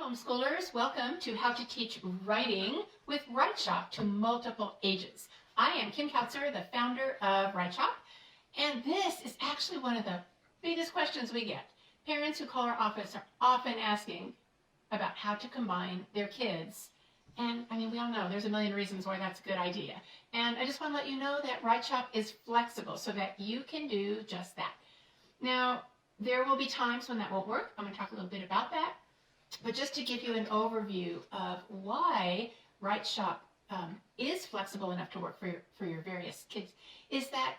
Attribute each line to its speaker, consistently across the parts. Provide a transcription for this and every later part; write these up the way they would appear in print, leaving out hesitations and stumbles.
Speaker 1: homeschoolers, welcome to How to Teach Writing with WriteShop to Multiple Ages. I am Kim Kautzer, the founder of WriteShop, and this is actually one of the biggest questions we get. Parents who call our office are often asking about how to combine their kids, and I mean, we all know there's a million reasons why that's a good idea. And I just want to let you know that WriteShop is flexible so that you can do just that. Now, there will be times when that won't work. I'm going to talk a little bit about that. But just to give you an overview of why WriteShop is flexible enough to work for your various kids, is that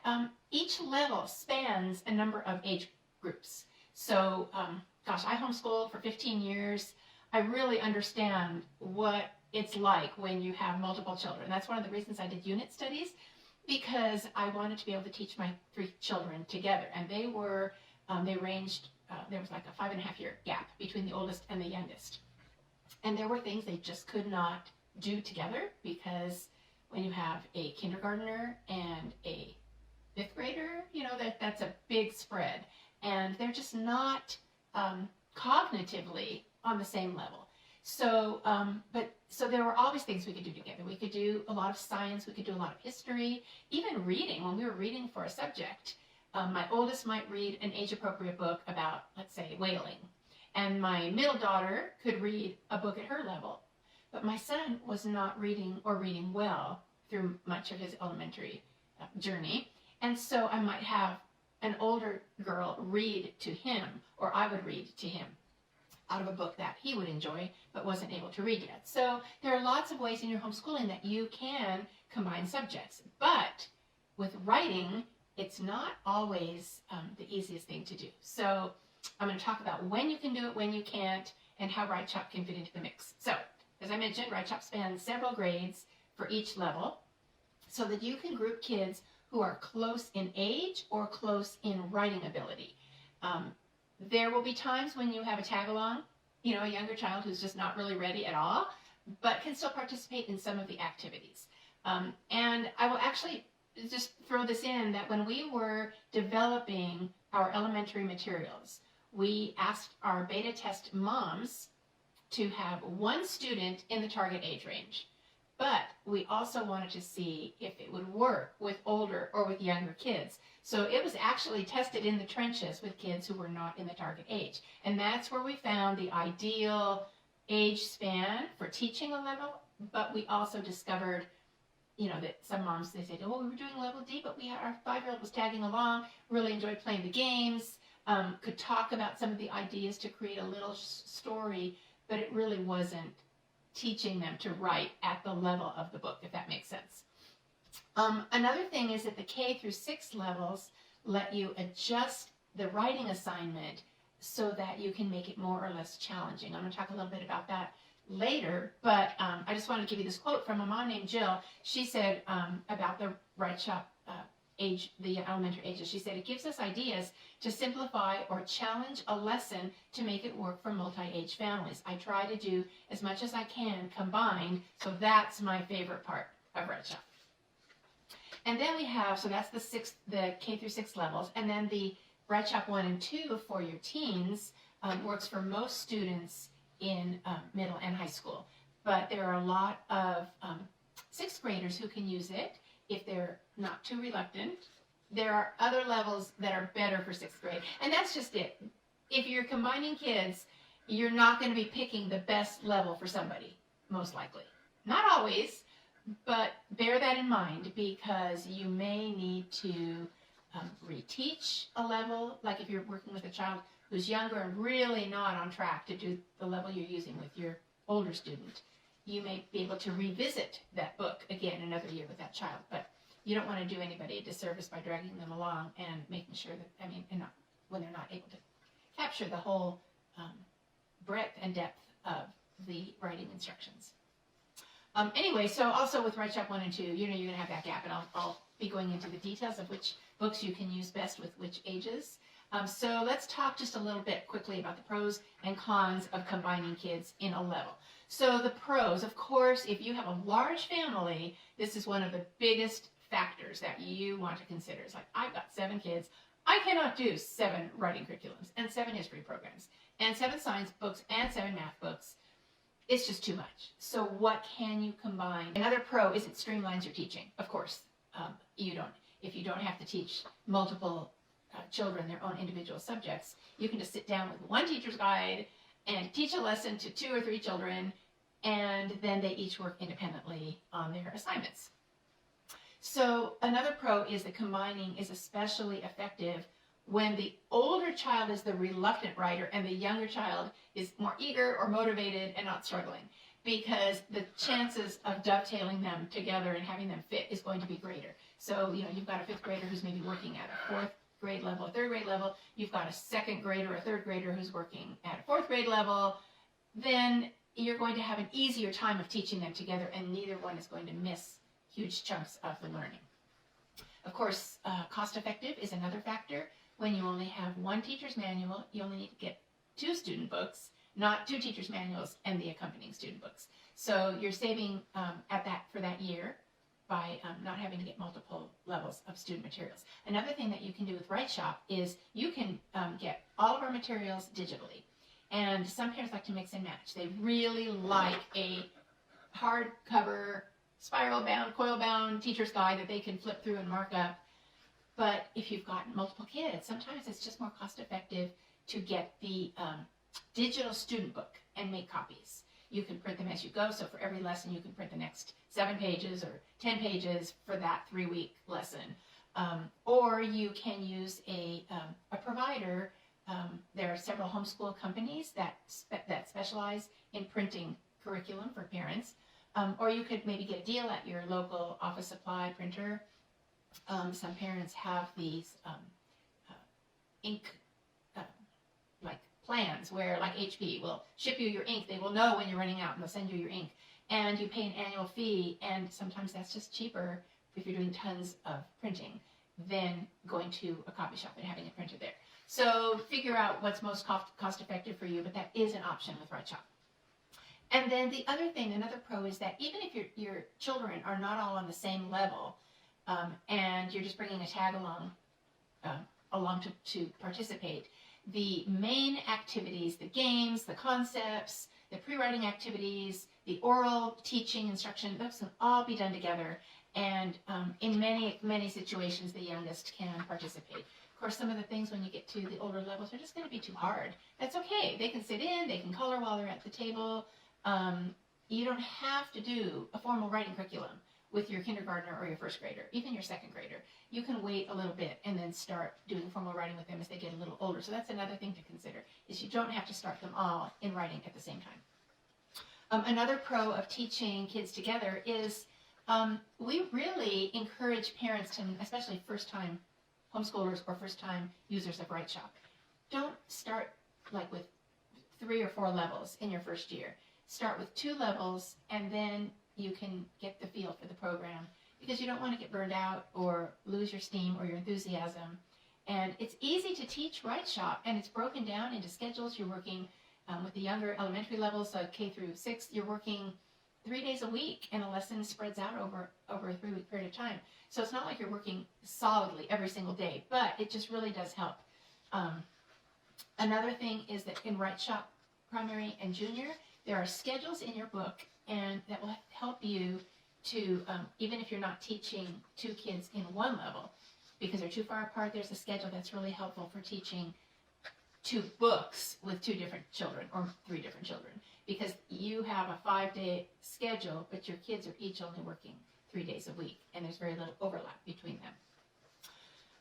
Speaker 1: each level spans a number of age groups. So, gosh, I homeschooled for 15 years. I really understand what it's like when you have multiple children. That's one of the reasons I did unit studies, because I wanted to be able to teach my 3 children together. And they were, they ranged, there was like a 5.5-year gap between the oldest and the youngest. And there were things they just could not do together, because when you have a kindergartner and a 5th grader, you know, that's a big spread. And they're just not cognitively on the same level. So, so there were always things we could do together. We could do a lot of science, we could do a lot of history, even reading. When we were reading for a subject, my oldest might read an age-appropriate book about, let's say, whaling. And my middle daughter could read a book at her level. But my son was not reading or reading well through much of his elementary journey. And so I might have an older girl read to him, or I would read to him out of a book that he would enjoy but wasn't able to read yet. So there are lots of ways in your homeschooling that you can combine subjects. But with writing, it's not always the easiest thing to do. So I'm going to talk about when you can do it, when you can't, and how WriteShop can fit into the mix. So, as I mentioned, WriteShop spans several grades for each level so that you can group kids who are close in age or close in writing ability. There will be times when you have a tag-along, you know, a younger child who's just not really ready at all, but can still participate in some of the activities. And I will actually just throw this in, that when we were developing our elementary materials, we asked our beta test moms to have 1 student in the target age range. But we also wanted to see if it would work with older or with younger kids. So it was actually tested in the trenches with kids who were not in the target age. And that's where we found the ideal age span for teaching a level, but we also discovered, you know, that some moms, they said, oh, we were doing level D, but our 5-year-old was tagging along, really enjoyed playing the games, could talk about some of the ideas to create a little story, but it really wasn't teaching them to write at the level of the book, if that makes sense. Another thing is that the K through 6 levels let you adjust the writing assignment so that you can make it more or less challenging. I'm going to talk a little bit about that later, but I just wanted to give you this quote from a mom named Jill. She said about the WriteShop age, the elementary ages, she said, it gives us ideas to simplify or challenge a lesson to make it work for multi-age families. I try to do as much as I can combined, so that's my favorite part of WriteShop. And then we have, so that's the K through 6 levels, and then the WriteShop 1 and 2 for your teens works for most students in middle and high school. But there are a lot of 6th graders who can use it if they're not too reluctant. There are other levels that are better for 6th grade. And that's just it. If you're combining kids, you're not going to be picking the best level for somebody, most likely. Not always, but bear that in mind, because you may need to reteach a level, like if you're working with a child who's younger and really not on track to do the level you're using with your older student. You may be able to revisit that book again another year with that child, but you don't want to do anybody a disservice by dragging them along and making sure that, I mean, when they're not able to capture the whole breadth and depth of the writing instructions. Anyway, so also with WriteShop 1 and 2, you know, you're going to have that gap, and I'll be going into the details of which books you can use best with which ages. So let's talk just a little bit quickly about the pros and cons of combining kids in a level. So the pros, of course, if you have a large family, this is one of the biggest factors that you want to consider. It's like, I've got 7 kids. I cannot do 7 writing curriculums and 7 history programs and 7 science books and 7 math books. it's just too much. So what can you combine? Another pro is it streamlines your teaching. Of course, if you don't have to teach multiple children their own individual subjects, you can just sit down with one teacher's guide and teach a lesson to 2 or 3 children, and then they each work independently on their assignments. So another pro is that combining is especially effective when the older child is the reluctant writer and the younger child is more eager or motivated and not struggling, because the chances of dovetailing them together and having them fit is going to be greater. So, you've got a 5th grader who's maybe working at a 4th grade level, a 3rd grade level. You've got a 2nd grader or a 3rd grader who's working at a 4th grade level. Then you're going to have an easier time of teaching them together, and neither one is going to miss huge chunks of the learning. Of course, cost-effective is another factor. When you only have 1 teacher's manual, you only need to get 2 student books, not 2 teacher's manuals and the accompanying student books. So you're saving for that year by not having to get multiple levels of student materials. Another thing that you can do with WriteShop is you can get all of our materials digitally. And some parents like to mix and match. They really like a hardcover, spiral-bound, coil-bound teacher's guide that they can flip through and mark up. But if you've got multiple kids, sometimes it's just more cost-effective to get the digital student book and make copies. You can print them as you go, so for every lesson you can print the next 7 pages or 10 pages for that 3-week lesson. Or you can use a provider. There are several homeschool companies that specialize in printing curriculum for parents. Or you could maybe get a deal at your local office supply printer. Some parents have these ink like plans where, like HP will ship you your ink. They will know when you're running out and they'll send you your ink. And you pay an annual fee, and sometimes that's just cheaper if you're doing tons of printing than going to a copy shop and having it printed there. So figure out what's most cost effective for you, but that is an option with WriteShop. And then the other thing, another pro, is that even if your children are not all on the same level, and you're just bringing a tag along to participate, the main activities, the games, the concepts, the pre-writing activities, the oral teaching instruction, those can all be done together. And in many situations, the youngest can participate. Of course, some of the things when you get to the older levels are just going to be too hard. That's okay. They can sit in, they can color while they're at the table. You don't have to do a formal writing curriculum with your kindergartner or your 1st grader, even your 2nd grader. You can wait a little bit and then start doing formal writing with them as they get a little older. So that's another thing to consider, is you don't have to start them all in writing at the same time. Another pro of teaching kids together is we really encourage parents, especially first-time homeschoolers or first-time users of WriteShop, don't start like with 3 or 4 levels in your first year. Start with 2 levels, and then you can get the feel for the program, because you don't want to get burned out or lose your steam or your enthusiasm. And it's easy to teach WriteShop, and it's broken down into schedules. You're working with the younger elementary levels, so K through 6, you're working 3 days a week, and a lesson spreads out over a 3-week period of time. So it's not like you're working solidly every single day, but it just really does help. Another thing is that in WriteShop Primary and Junior, there are schedules in your book, and that will help you to, even if you're not teaching 2 kids in one level, because they're too far apart, there's a schedule that's really helpful for teaching 2 books with 2 different children or 3 different children, because you have a 5-day schedule, but your kids are each only working 3 days a week, and there's very little overlap between them.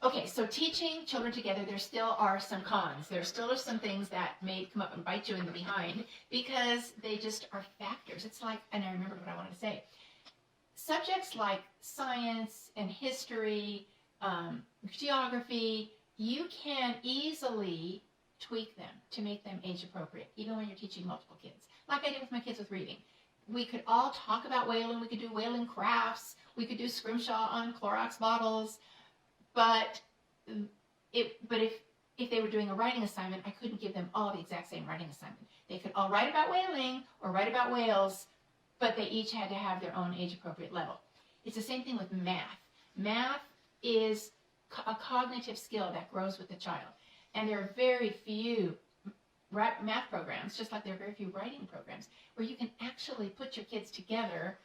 Speaker 1: Okay, so teaching children together, there still are some cons. There still are some things that may come up and bite you in the behind, because they just are factors. It's like, and I remembered what I wanted to say, subjects like science and history, geography, you can easily tweak them to make them age appropriate, even when you're teaching multiple kids. Like I did with my kids with reading. We could all talk about whaling, we could do whaling crafts, we could do scrimshaw on Clorox bottles, but if they were doing a writing assignment, I couldn't give them all the exact same writing assignment. They could all write about whaling or write about whales, but they each had to have their own age-appropriate level. It's the same thing with math. Math is a cognitive skill that grows with the child. And there are very few math programs, just like there are very few writing programs, where you can actually put your kids together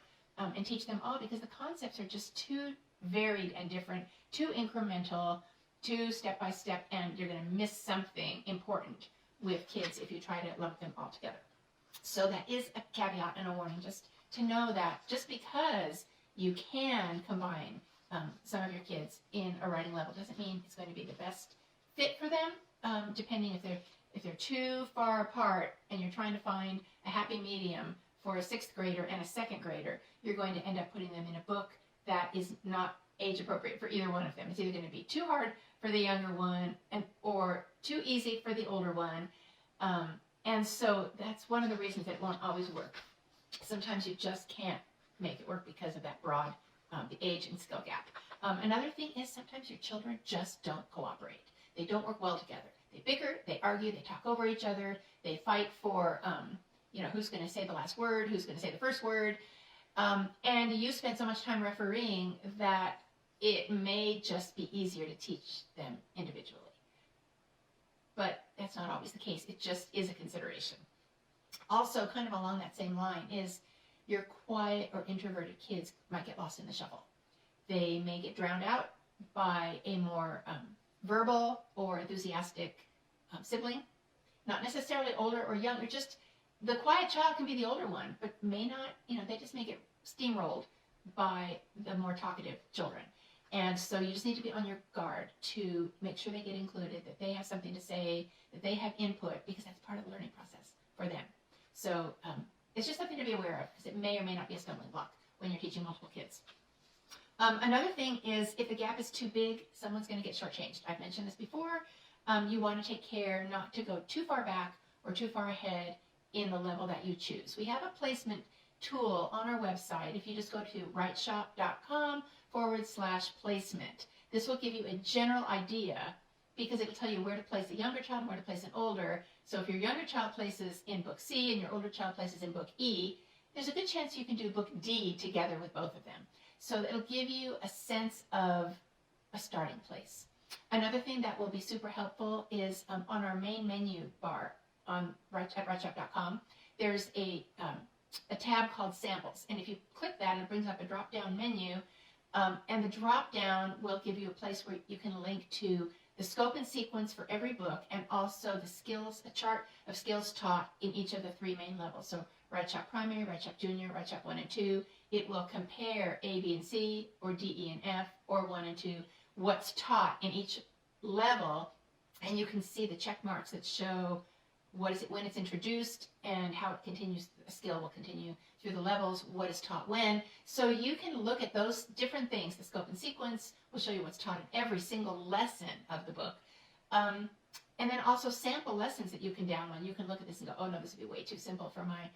Speaker 1: and teach them all, because the concepts are just too varied and different, too incremental, too step-by-step, and you're going to miss something important with kids if you try to lump them all together. So that is a caveat and a warning, just to know that just because you can combine some of your kids in a writing level doesn't mean it's going to be the best fit for them, depending if they're too far apart and you're trying to find a happy medium for a 6th grader and a 2nd grader, you're going to end up putting them in a book that is not age appropriate for either one of them. It's either going to be too hard for the younger one or too easy for the older one. And so that's one of the reasons it won't always work. Sometimes you just can't make it work because of that broad, the age and skill gap. Another thing is sometimes your children just don't cooperate. They don't work well together. They bicker, they argue, they talk over each other, they fight for, who's going to say the last word, who's going to say the first word. And you spend so much time refereeing that it may just be easier to teach them individually. But that's not always the case. It just is a consideration. Also, kind of along that same line is your quiet or introverted kids might get lost in the shuffle. They may get drowned out by a more verbal or enthusiastic sibling, not necessarily older or younger. Just the quiet child can be the older one, but may not, they just may get steamrolled by the more talkative children. And so you just need to be on your guard to make sure they get included, that they have something to say, that they have input, because that's part of the learning process for them. So it's just something to be aware of, because it may or may not be a stumbling block when you're teaching multiple kids. Another thing is if the gap is too big, someone's going to get shortchanged. I've mentioned this before. You want to take care not to go too far back or too far ahead in the level that you choose. We have a placement tool on our website. If you just go to writeshop.com/placement, this will give you a general idea, because it will tell you where to place a younger child and where to place an older. So if your younger child places in book C and your older child places in book E, there's a good chance you can do book D together with both of them. So it'll give you a sense of a starting place. Another thing that will be super helpful is on our main menu bar at writeshop.com, there's a tab called Samples. And if you click that, it brings up a drop-down menu. And the drop-down will give you a place where you can link to the scope and sequence for every book, and also the skills, a chart of skills taught in each of the 3 main levels. So WriteShop Primary, WriteShop Junior, WriteShop 1 and 2. It will compare A, B, and C, or D, E, and F, or 1 and 2, what's taught in each level, and you can see the check marks that show what is it when it's introduced and how it continues. The skill will continue through the levels, what is taught when. So you can look at those different things. The scope and sequence will show you what's taught in every single lesson of the book. And then also sample lessons that you can download. You can look at this and go, oh no, this would be way too simple for my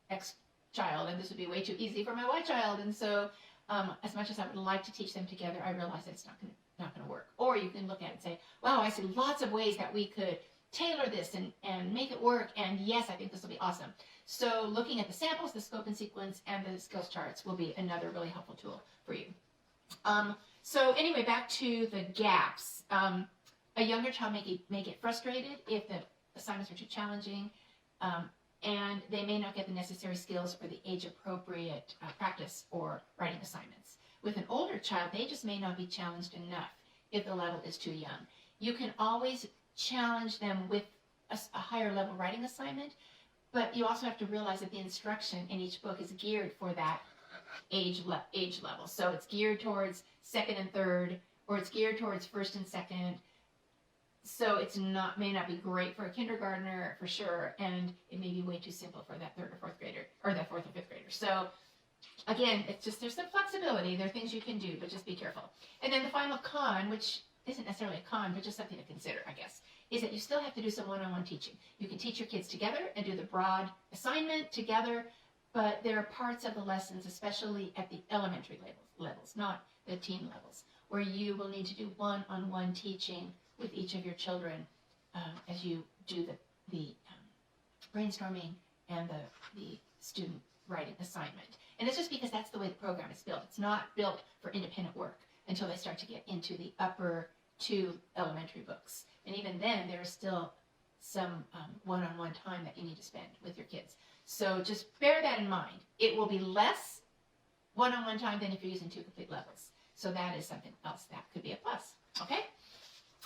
Speaker 1: X child, and this would be way too easy for my Y child. And so as much as I would like to teach them together, I realize that it's not going to work. Or you can look at it and say, wow, I see lots of ways that we could tailor this and make it work, and yes, I think this will be awesome. So looking at the samples, the scope and sequence, and the skills charts will be another really helpful tool for you. So anyway, back to the gaps. A younger child may get frustrated if the assignments are too challenging, and they may not get the necessary skills for the age-appropriate practice or writing assignments. With an older child, they just may not be challenged enough if the level is too young. You can always challenge them with a higher level writing assignment, but you also have to realize that the instruction in each book is geared for that age level. So it's geared towards 2nd and 3rd, or it's geared towards 1st and 2nd. So it's may not be great for a kindergartner for sure, and it may be way too simple for that 3rd or 4th grader, or that 4th or 5th grader. So again, it's just, there's some flexibility. There are things you can do, but just be careful. And then the final con, which isn't necessarily a con, but just something to consider, I guess, is that you still have to do some one-on-one teaching. You can teach your kids together and do the broad assignment together, but there are parts of the lessons, especially at the elementary levels, not the teen levels, where you will need to do one-on-one teaching with each of your children as you do the brainstorming and the student writing assignment. And it's just because that's the way the program is built. It's not built for independent work until they start to get into the upper 2 elementary books. And even then, there's still some one-on-one time that you need to spend with your kids. So just bear that in mind. It will be less one-on-one time than if you're using 2 complete levels. So that is something else that could be a plus. Okay?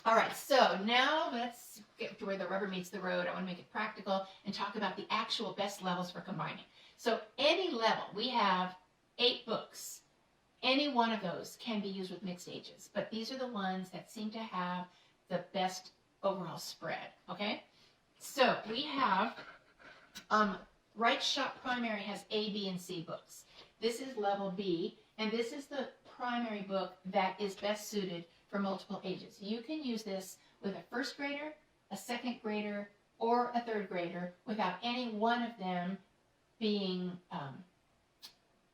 Speaker 1: All right, so now let's get to where the rubber meets the road. I want to make it practical and talk about the actual best levels for combining. So any level, we have 8 books. Any one of those can be used with mixed ages, but these are the ones that seem to have the best overall spread, okay? So we have WriteShop Primary has A, B, and C books. This is level B, and this is the primary book that is best suited for multiple ages. You can use this with a first grader, a second grader, or a third grader without any one of them being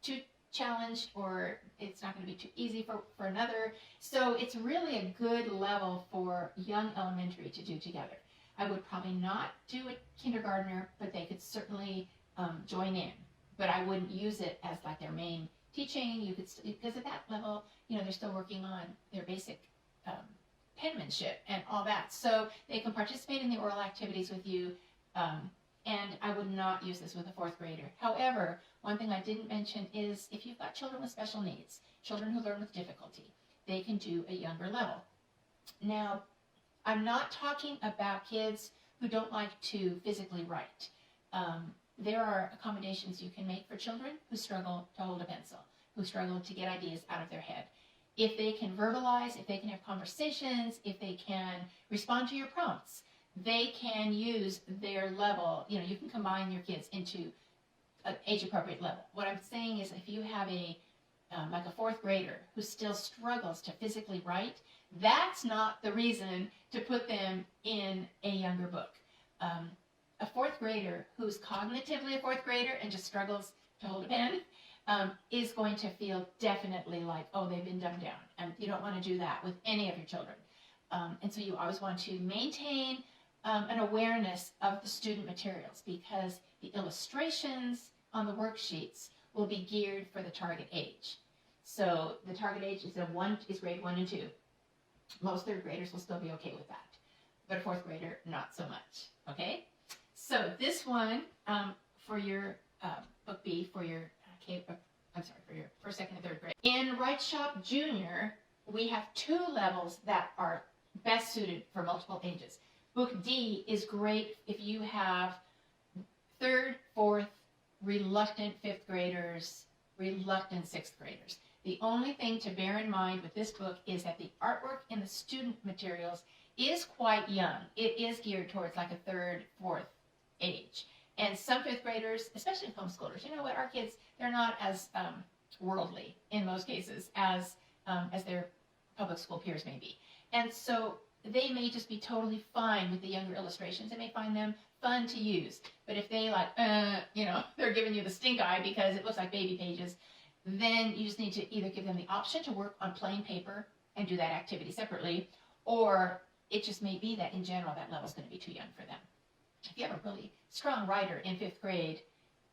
Speaker 1: too challenged, or it's not going to be too easy for another. So it's really a good level for young elementary to do together. I would probably not do a kindergartner, but they could certainly join in. But I wouldn't use it as like their main teaching. You could, because at that level, you know, they're still working on their basic penmanship and all that. So they can participate in the oral activities with you. And I would not use this with a 4th grader. However, one thing I didn't mention is if you've got children with special needs, children who learn with difficulty, they can do a younger level. Now, I'm not talking about kids who don't like to physically write. There are accommodations you can make for children who struggle to hold a pencil, who struggle to get ideas out of their head. If they can verbalize, if they can have conversations, if they can respond to your prompts, they can use their level. You know, you can combine your kids into an age-appropriate level. What I'm saying is if you have like a 4th grader who still struggles to physically write, that's not the reason to put them in a younger book. A 4th grader who's cognitively a 4th grader and just struggles to hold a pen is going to feel definitely like, oh, they've been dumbed down. And you don't want to do that with any of your children. And so you always want to maintain an awareness of the student materials, because the illustrations on the worksheets will be geared for the target age. So the target age is grade 1 and 2. Most 3rd graders will still be okay with that, but a 4th grader, not so much. Okay? So this one for your book B, for your for your 1st, 2nd, and 3rd grade. In WriteShop Junior, we have 2 levels that are best suited for multiple ages. Book D is great if you have 3rd, 4th, reluctant 5th graders, reluctant 6th graders. The only thing to bear in mind with this book is that the artwork in the student materials is quite young. It is geared towards like a 3rd, 4th age. And some 5th graders, especially homeschoolers, you know what, our kids, they're not as worldly in most cases as their public school peers may be. And so they may just be totally fine with the younger illustrations. They may find them fun to use. But if they you know, they're giving you the stink eye because it looks like baby pages, then you just need to either give them the option to work on plain paper and do that activity separately, or it just may be that in general that level's going to be too young for them. If you have a really strong writer in 5th grade,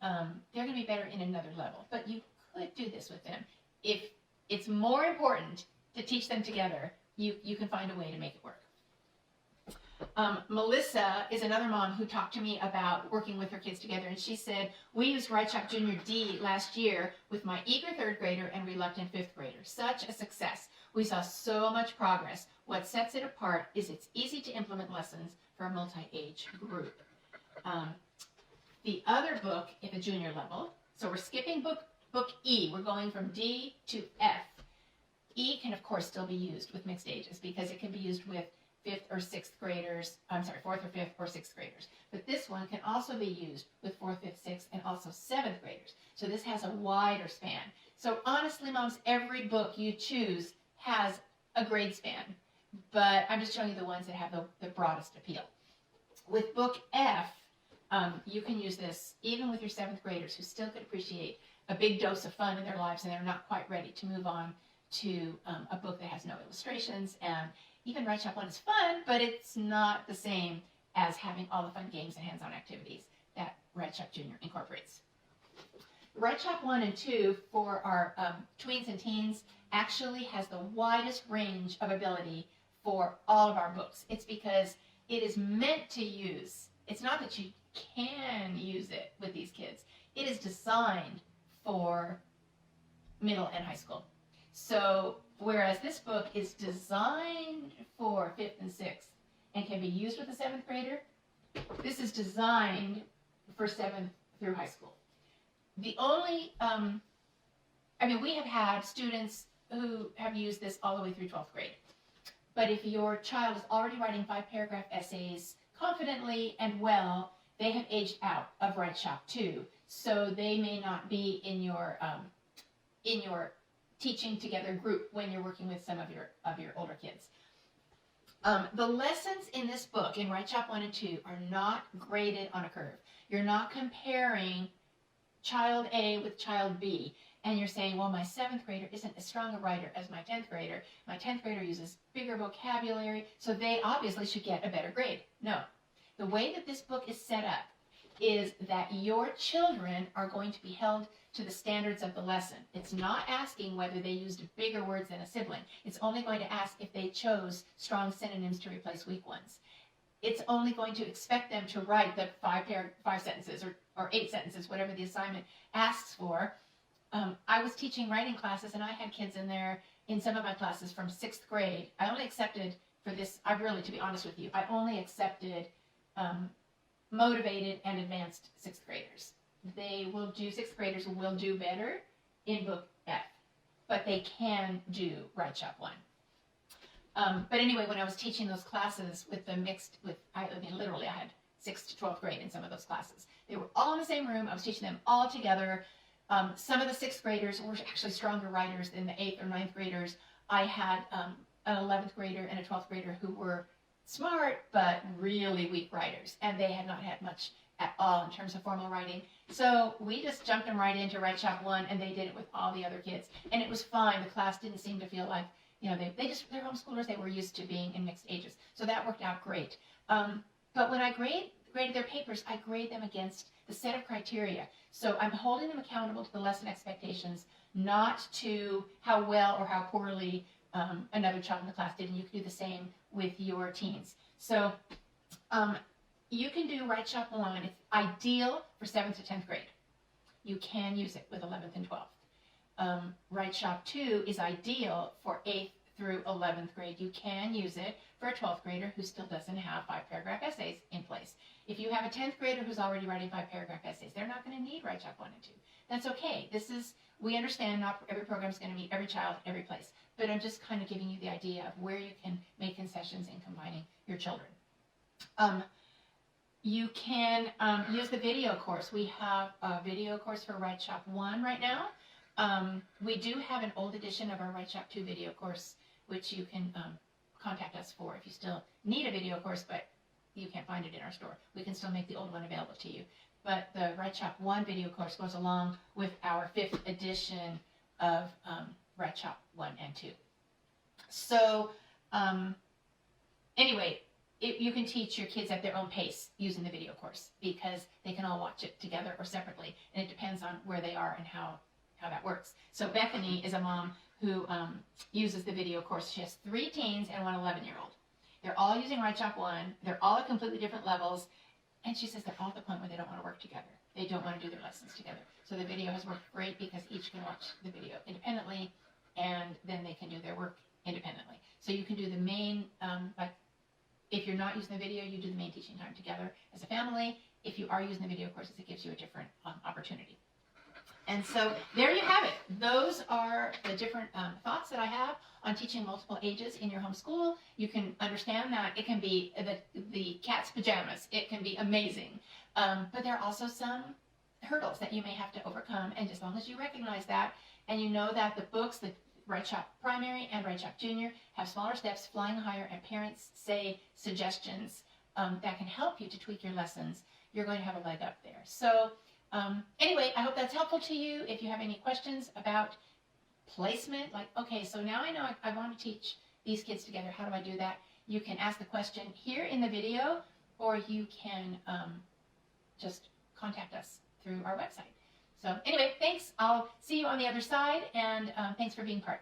Speaker 1: they're going to be better in another level. But you could do this with them. If it's more important to teach them together, you can find a way to make it work. Melissa is another mom who talked to me about working with her kids together, and she said, we used WriteShop Junior D last year with my eager 3rd grader and reluctant 5th grader. Such a success. We saw so much progress. What sets it apart is it's easy to implement lessons for a multi-age group. The other book at the junior level, so we're skipping book E. We're going from D to F. E can, of course, still be used with mixed ages because it can be used with 5th or 6th graders, 4th or 5th or 6th graders. But this one can also be used with 4th, 5th, 6th, and also 7th graders. So this has a wider span. So honestly, moms, every book you choose has a grade span, but I'm just showing you the ones that have the broadest appeal. With book F, you can use this even with your 7th graders who still could appreciate a big dose of fun in their lives and they're not quite ready to move on to a book that has no illustrations. And even WriteShop 1 is fun, but it's not the same as having all the fun games and hands-on activities that WriteShop Junior incorporates. WriteShop 1 and 2 for our tweens and teens actually has the widest range of ability for all of our books. It's because it is meant to use. It's not that you can use it with these kids. It is designed for middle and high school. So whereas this book is designed for 5th and 6th and can be used with a 7th grader, this is designed for 7th through high school. The only, we have had students who have used this all the way through 12th grade. But if your child is already writing 5-paragraph essays confidently and well, they have aged out of WriteShop 2. So they may not be in your teaching together group when you're working with some of your older kids. The lessons in this book, in WriteShop 1 and 2, are not graded on a curve. You're not comparing child A with child B, and you're saying, well, my 7th grader isn't as strong a writer as my 10th grader. My 10th grader uses bigger vocabulary, so they obviously should get a better grade. No. The way that this book is set up is that your children are going to be held to the standards of the lesson. It's not asking whether they used bigger words than a sibling. It's only going to ask if they chose strong synonyms to replace weak ones. It's only going to expect them to write the 5 sentences or 8 sentences, whatever the assignment asks for. I was teaching writing classes, and I had kids in there in some of my classes from 6th grade. I only accepted for this, to be honest with you, I only accepted motivated and advanced 6th graders. 6th graders will do better in book F, but they can do WriteShop 1. But anyway, when I was teaching those classes with the mixed, literally I had 6th to 12th grade in some of those classes. They were all in the same room. I was teaching them all together. Some of the 6th graders were actually stronger writers than the 8th or 9th graders. I had an 11th grader and a 12th grader who were smart but really weak writers, and they had not had much at all in terms of formal writing. So we just jumped them right into WriteShop 1, and they did it with all the other kids, and it was fine. The class didn't seem to feel like, they're homeschoolers. They were used to being in mixed ages, so that worked out great. But when I graded their papers, I grade them against the set of criteria. So I'm holding them accountable to the lesson expectations, not to how well or how poorly another child in the class did, and you can do the same with your teens. So you can do WriteShop Online. It's ideal for 7th to 10th grade. You can use it with 11th and 12th. WriteShop 2 is ideal for 8th through 11th grade. You can use it for a 12th grader who still doesn't have 5-paragraph essays in place. If you have a 10th grader who's already writing 5-paragraph essays, they're not going to need WriteShop 1 and 2. That's okay. We understand not every program is going to meet every child, every place. But I'm just kind of giving you the idea of where you can make concessions in combining your children. You can use the video course. We have a video course for WriteShop 1 right now. We do have an old edition of our WriteShop 2 video course, which you can contact us for if you still need a video course, but you can't find it in our store. We can still make the old one available to you. But the WriteShop 1 video course goes along with our 5th edition of WriteShop 1 and 2. So anyway, you can teach your kids at their own pace using the video course because they can all watch it together or separately, and it depends on where they are and how that works. So Bethany is a mom who uses the video course. She has 3 teens and one 11-year-old. They're all using WriteShop 1. They're all at completely different levels. And she says they're all at the point where they don't want to work together. They don't want to do their lessons together. So the video has worked great because each can watch the video independently, and then they can do their work independently. So you can do the main, if you're not using the video, you do the main teaching time together as a family. If you are using the video courses, it gives you a different opportunity. And so there you have it. Those are the different thoughts that I have on teaching multiple ages in your homeschool. You can understand that it can be the cat's pajamas. It can be amazing. But there are also some hurdles that you may have to overcome. And as long as you recognize that, and you know that the books, the WriteShop Primary and WriteShop Junior, have smaller steps, flying higher, and parents say suggestions that can help you to tweak your lessons, you're going to have a leg up there. So anyway, I hope that's helpful to you. If you have any questions about placement, like, okay, so now I know I want to teach these kids together. How do I do that? You can ask the question here in the video, or you can just contact us through our website. So anyway, thanks. I'll see you on the other side, and thanks for being part.